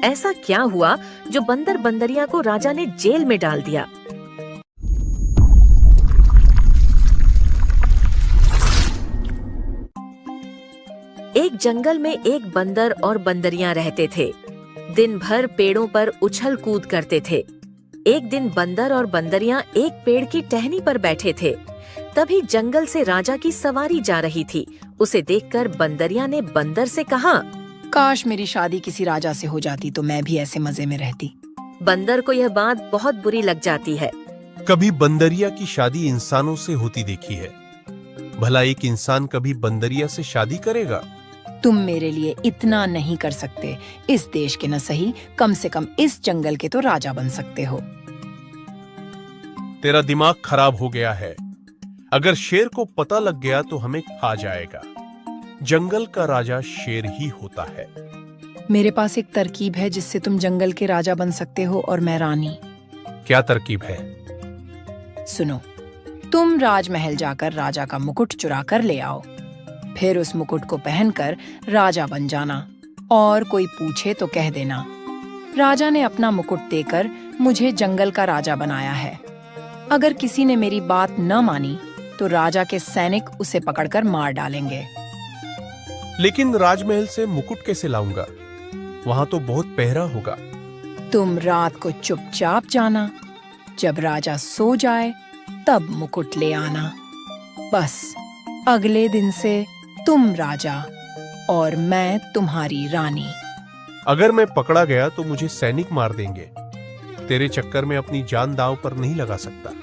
ऐसा क्या हुआ जो बंदर बंदरिया को राजा ने जेल में डाल दिया? एक जंगल में एक बंदर और बंदरियां रहते थे। दिन भर पेड़ों पर उछल कूद करते थे। एक दिन बंदर और बंदरियां एक पेड़ की टहनी पर बैठे थे। तभी जंगल से राजा की सवारी जा रही थी। उसे देखकर बंदरिया ने बंदर से कहा, काश मेरी शादी किसी राजा से हो जाती तो मैं भी ऐसे मजे में रहती। बंदर को यह बात बहुत बुरी लग जाती है। कभी बंदरिया की शादी इंसानों से होती देखी है? भला एक इंसान कभी बंदरिया से शादी करेगा? तुम मेरे लिए इतना नहीं कर सकते। इस देश के न सही, कम से कम इस जंगल के तो राजा बन सकते हो। तेरा दिमाग खराब हो गया है। अगर शेर को पता लग गया तो हमें खा जाएगा। जंगल का राजा शेर ही होता है। मेरे पास एक तरकीब है जिससे तुम जंगल के राजा बन सकते हो और मैं रानी। क्या तरकीब है? सुनो, तुम राजमहल जाकर राजा का मुकुट चुरा कर ले आओ। फिर उस मुकुट को पहनकर राजा बन जाना और कोई पूछे तो कह देना, राजा ने अपना मुकुट देकर मुझे जंगल का राजा बनाया है। अगर किसी ने मेरी बात न मानी तो राजा के सैनिक उसे पकड़कर मार डालेंगे। लेकिन राजमहल से मुकुट कैसे लाऊंगा? वहां तो बहुत पहरा होगा। तुम रात को चुपचाप जाना, जब राजा सो जाए तब मुकुट ले आना। बस अगले दिन से तुम राजा और मैं तुम्हारी रानी। अगर मैं पकड़ा गया तो मुझे सैनिक मार देंगे। तेरे चक्कर में अपनी जान दांव पर नहीं लगा सकता।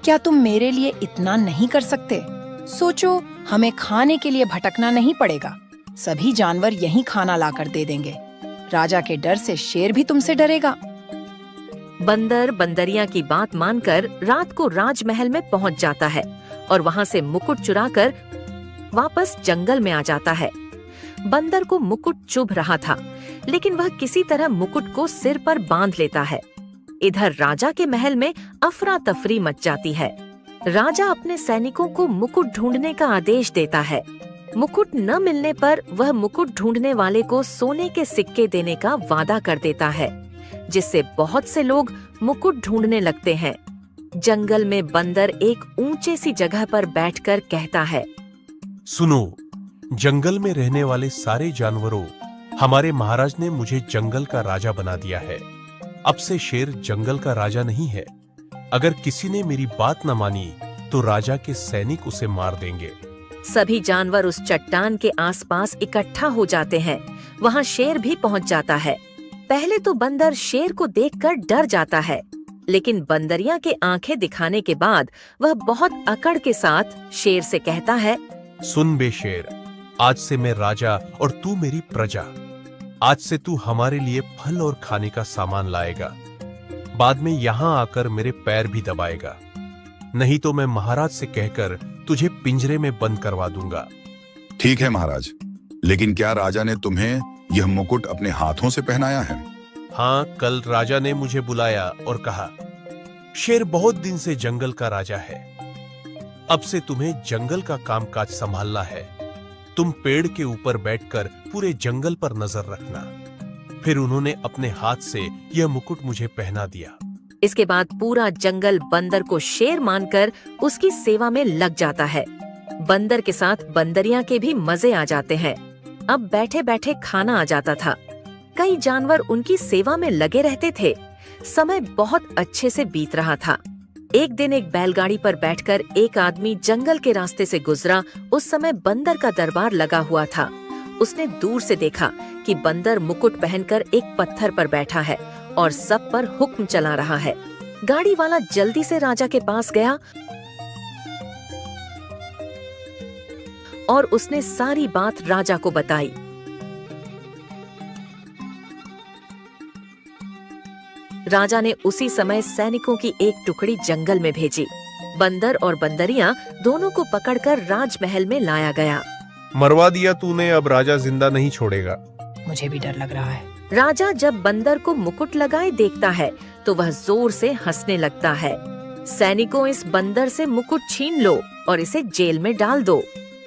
क्या तुम मेरे लिए इतना नहीं कर सकते? सोचो, हमें खाने के लिए भटकना नहीं पड़ेगा। सभी जानवर यहीं खाना लाकर दे देंगे। राजा के डर से शेर भी तुमसे डरेगा। बंदर बंदरिया की बात मानकर रात को राजमहल में पहुंच जाता है और वहां से मुकुट चुराकर वापस जंगल में आ जाता है। बंदर को मुकुट चुभ रहा था, लेकिन वह किसी तरह मुकुट को सिर पर बांध लेता है। इधर राजा के महल में अफरा तफरी मच जाती है। राजा अपने सैनिकों को मुकुट ढूंढने का आदेश देता है। मुकुट न मिलने पर वह मुकुट ढूंढने वाले को सोने के सिक्के देने का वादा कर देता है, जिससे बहुत से लोग मुकुट ढूंढने लगते हैं। जंगल में बंदर एक ऊंचे सी जगह पर बैठकर कहता है, सुनो, जंगल में रहने वाले सारे जानवरों, हमारे महाराज ने मुझे जंगल का राजा बना दिया है। अब से शेर जंगल का राजा नहीं है। अगर किसी ने मेरी बात न मानी तो राजा के सैनिक उसे मार देंगे। सभी जानवर उस चट्टान के आसपास इकट्ठा हो जाते हैं। वहाँ शेर भी पहुँच जाता है। पहले तो बंदर शेर को देखकर डर जाता है, लेकिन बंदरिया के आंखें दिखाने के बाद वह बहुत अकड़ के साथ शेर से कहता है, सुन बे शेर, आज से मैं राजा और तू मेरी प्रजा। आज से तू हमारे लिए फल और खाने का सामान लाएगा। बाद में यहाँ आकर मेरे पैर भी दबाएगा, नहीं तो मैं महाराज से कहकर तुझे पिंजरे में बंद करवा दूंगा। ठीक है महाराज, लेकिन क्या राजा ने तुम्हें यह मुकुट अपने हाथों से पहनाया है? हाँ, कल राजा ने मुझे बुलाया और कहा, शेर बहुत दिन से जंगल का राजा है। अब से तुम्हें जंगल का कामकाज संभालना है। तुम पेड़ के ऊपर बैठकर पूरे जंगल पर नजर रखना। फिर उन्होंने अपने हाथ से यह मुकुट मुझे पहना दिया। इसके बाद पूरा जंगल बंदर को शेर मानकर उसकी सेवा में लग जाता है। बंदर के साथ बंदरिया के भी मजे आ जाते हैं। अब बैठे बैठे खाना आ जाता था। कई जानवर उनकी सेवा में लगे रहते थे। समय बहुत अच्छे से बीत रहा था। एक दिन एक बैलगाड़ी पर बैठकर एक आदमी जंगल के रास्ते से गुजरा। उस समय बंदर का दरबार लगा हुआ था। उसने दूर से देखा कि बंदर मुकुट पहनकर एक पत्थर पर बैठा है और सब पर हुक्म चला रहा है। गाड़ी वाला जल्दी से राजा के पास गया और उसने सारी बात राजा को बताई। राजा ने उसी समय सैनिकों की एक टुकड़ी जंगल में भेजी। बंदर और बंदरिया दोनों को पकड़कर राजमहल में लाया गया। मरवा दिया तूने, अब राजा जिंदा नहीं छोड़ेगा। मुझे भी डर लग रहा है। राजा जब बंदर को मुकुट लगाए देखता है तो वह जोर से हंसने लगता है। सैनिकों, इस बंदर से मुकुट छीन लो और इसे जेल में डाल दो।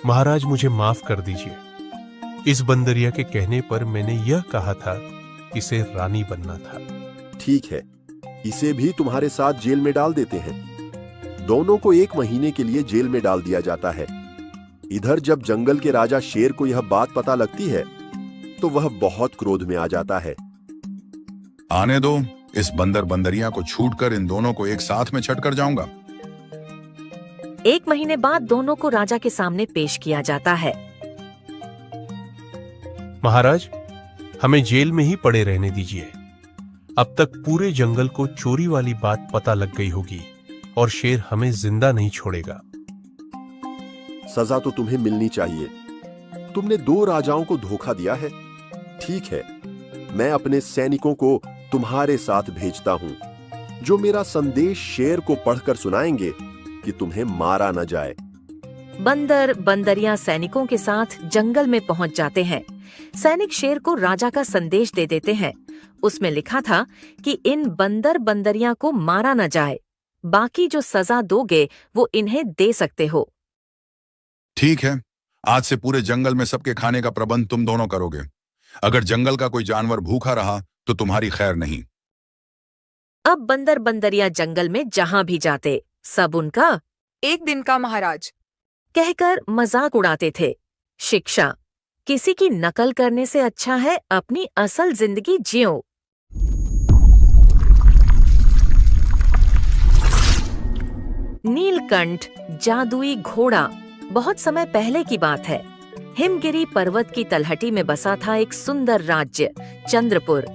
महाराज, मुझे माफ कर दीजिए। इस बंदरिया के कहने पर मैंने यह कहा था इसे रानी बनना था। ठीक है, इसे भी तुम्हारे साथ जेल में डाल देते हैं। दोनों को 1 महीने के लिए जेल में डाल दिया जाता है। इधर जब जंगल के राजा शेर को यह बात पता लगती है तो वह बहुत क्रोध में आ जाता है। आने दो, इस बंदर बंदरिया को छूटकर इन दोनों को एक साथ में छट कर जाऊंगा। 1 महीने बाद दोनों को राजा के सामने पेश किया जाता है। महाराज, हमें जेल में ही पड़े रहने दीजिए। अब तक पूरे जंगल को चोरी वाली बात पता लग गई होगी और शेर हमें जिंदा नहीं छोड़ेगा। सजा तो तुम्हें मिलनी चाहिए। तुमने 2 राजाओं को धोखा दिया है। ठीक है, मैं अपने सैनिकों को तुम्हारे साथ भेजता हूं, जो मेरा संदेश शेर को पढ़कर सुनाएंगे कि तुम्हें मारा न जाए। बंदर बंदरिया सैनिकों के साथ जंगल में पहुंच जाते हैं। सैनिक शेर को राजा का संदेश दे देते हैं। उसमें लिखा था कि इन बंदर बंदरिया को मारा न जाए, बाकी जो सजा दोगे वो इन्हें दे सकते हो। ठीक है, आज से पूरे जंगल में सबके खाने का प्रबंध तुम दोनों करोगे। अगर जंगल का कोई जानवर भूखा रहा तो तुम्हारी खैर नहीं। अब बंदर बंदरिया जंगल में जहां भी जाते सब उनका 1 दिन का महाराज कहकर मजाक उड़ाते थे। शिक्षा, किसी की नकल करने से अच्छा है अपनी असल जिंदगी जियो। नीलकंठ जादुई घोड़ा। बहुत समय पहले की बात है। हिमगिरी पर्वत की तलहटी में बसा था एक सुंदर राज्य, चंद्रपुर।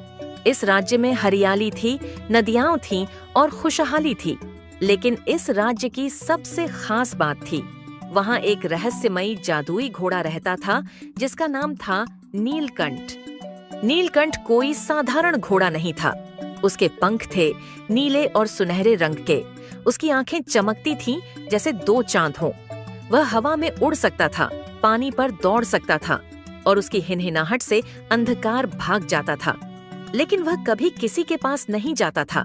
इस राज्य में हरियाली थी, नदियां थीं और खुशहाली थी। लेकिन इस राज्य की सबसे खास बात थी, वहां एक रहस्यमयी जादुई घोड़ा रहता था जिसका नाम था नीलकंठ। नीलकंठ कोई साधारण घोड़ा नहीं था। उसके पंख थे नीले और सुनहरे रंग के। उसकी आंखें चमकती थीं जैसे 2 चांद हों। वह हवा में उड़ सकता था, पानी पर दौड़ सकता था और उसकी हिनहिनाहट से अंधकार भाग जाता था। लेकिन वह कभी किसी के पास नहीं जाता था।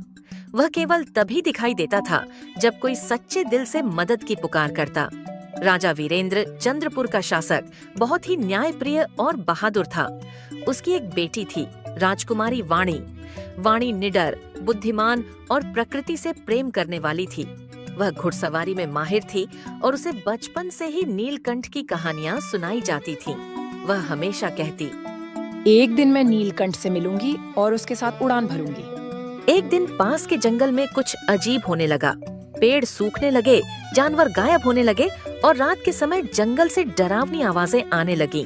वह केवल तभी दिखाई देता था जब कोई सच्चे दिल से मदद की पुकार करता। राजा वीरेंद्र, चंद्रपुर का शासक, बहुत ही न्यायप्रिय और बहादुर था। उसकी एक बेटी थी, राजकुमारी वाणी। वाणी निडर, बुद्धिमान और प्रकृति से प्रेम करने वाली थी। वह घुड़सवारी में माहिर थी और उसे बचपन से ही नीलकंठ की कहानियां सुनाई जाती थीं। वह हमेशा कहती, एक दिन मैं नीलकंठ से मिलूंगी और उसके साथ उड़ान भरूंगी। एक दिन पास के जंगल में कुछ अजीब होने लगा। पेड़ सूखने लगे, जानवर गायब होने लगे और रात के समय जंगल से डरावनी आवाजें आने लगीं।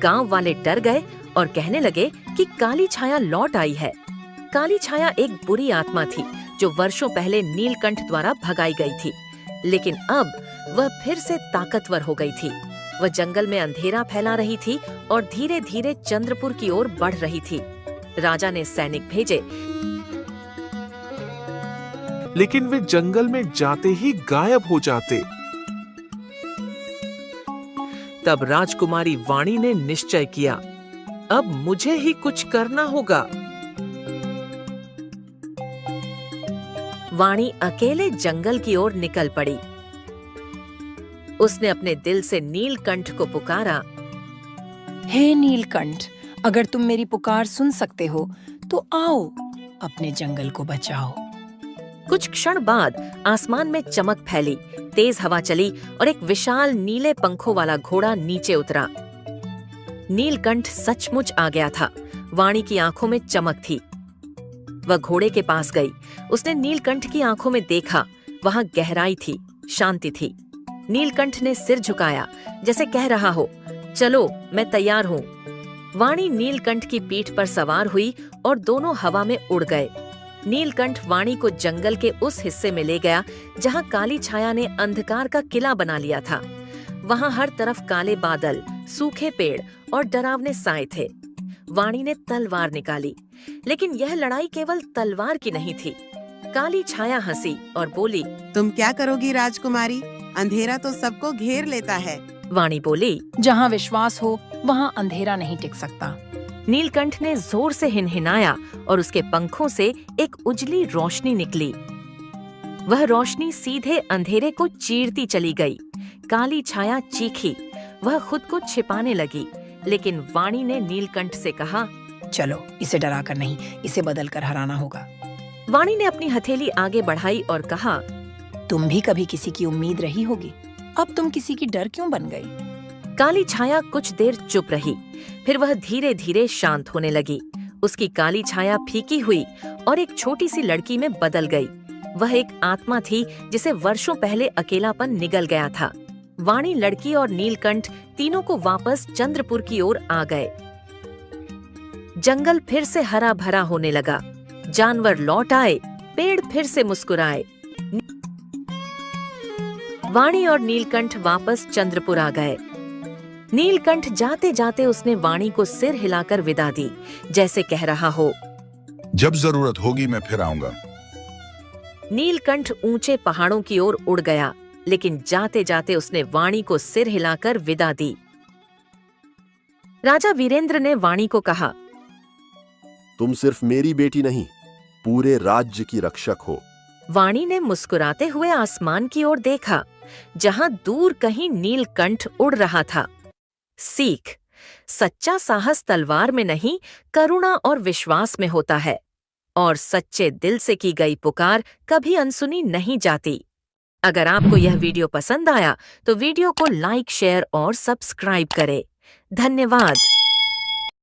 गांव वाले डर गए और कहने लगे कि काली छाया लौट आई है। काली छाया एक बुरी आत्मा थी जो वर्षों पहले नीलकंठ द्वारा भगाई गई थी, लेकिन अब वह फिर से ताकतवर हो गई थी। वह जंगल में अंधेरा फैला रही थी और धीरे धीरे चंद्रपुर की ओर बढ़ रही थी। राजा ने सैनिक भेजे, लेकिन वे जंगल में जाते ही गायब हो जाते। तब राजकुमारी वाणी ने निश्चय किया, अब मुझे ही कुछ करना होगा। वाणी अकेले जंगल की ओर निकल पड़ी। उसने अपने दिल से नीलकंठ को पुकारा, हे नीलकंठ, अगर तुम मेरी पुकार सुन सकते हो तो आओ, अपने जंगल को बचाओ। कुछ क्षण बाद आसमान में चमक फैली, तेज हवा चली और एक विशाल नीले पंखों वाला घोड़ा नीचे उतरा। नीलकंठ सचमुच आ गया था। वाणी की आंखों में चमक थी। वह घोड़े के पास गई। उसने नीलकंठ की आंखों में देखा। वहां गहराई थी, शांति थी। नीलकंठ ने सिर झुकाया, जैसे कह रहा हो, चलो मैं तैयार हूँ। वाणी नीलकंठ की पीठ पर सवार हुई और दोनों हवा में उड़ गए। नीलकंठ वाणी को जंगल के उस हिस्से में ले गया जहां काली छाया ने अंधकार का किला बना लिया था। वहां हर तरफ काले बादल, सूखे पेड़ और डरावने साए थे। वाणी ने तलवार निकाली, लेकिन यह लड़ाई केवल तलवार की नहीं थी। काली छाया हंसी और बोली, तुम क्या करोगी राजकुमारी? अंधेरा तो सबको घेर लेता है। वाणी बोली, जहाँ विश्वास हो वहाँ अंधेरा नहीं टिक सकता। नीलकंठ ने जोर से हिनहिनाया और उसके पंखों से एक उजली रोशनी निकली। वह रोशनी सीधे अंधेरे को चीरती चली गई। काली छाया चीखी। वह खुद को छिपाने लगी, लेकिन वाणी ने नीलकंठ से कहा, चलो इसे डराकर नहीं, इसे बदलकर हराना होगा। वाणी ने अपनी हथेली आगे बढ़ाई और कहा, तुम भी कभी किसी की उम्मीद रही होगी, अब तुम किसी की डर क्यों बन गई? काली छाया कुछ देर चुप रही, फिर वह धीरे धीरे शांत होने लगी। उसकी काली छाया फीकी हुई और एक छोटी सी लड़की में बदल गई। वह एक आत्मा थी जिसे वर्षों पहले अकेलापन निगल गया था। वाणी, लड़की और नीलकंठ तीनों को वापस चंद्रपुर की ओर आ गए। जंगल फिर से हरा भरा होने लगा, जानवर लौट आए, पेड़ फिर से मुस्कुराए। वाणी और नीलकंठ वापस चंद्रपुर आ गए। नीलकंठ जाते जाते उसने वाणी को सिर हिलाकर विदा दी, जैसे कह रहा हो, जब जरूरत होगी मैं फिर आऊंगा। नीलकंठ ऊंचे पहाड़ों की ओर उड़ गया, लेकिन जाते जाते उसने वाणी को सिर हिलाकर विदा दी। राजा वीरेंद्र ने वाणी को कहा, तुम सिर्फ मेरी बेटी नहीं, पूरे राज्य की रक्षक हो। वाणी ने मुस्कुराते हुए आसमान की ओर देखा, जहां दूर कहीं नीलकंठ उड़ रहा था। सीख, सच्चा साहस तलवार में नहीं, करुणा और विश्वास में होता है, और सच्चे दिल से की गई पुकार कभी अनसुनी नहीं जाती। अगर आपको यह वीडियो पसंद आया तो वीडियो को लाइक, शेयर और सब्सक्राइब करें। धन्यवाद।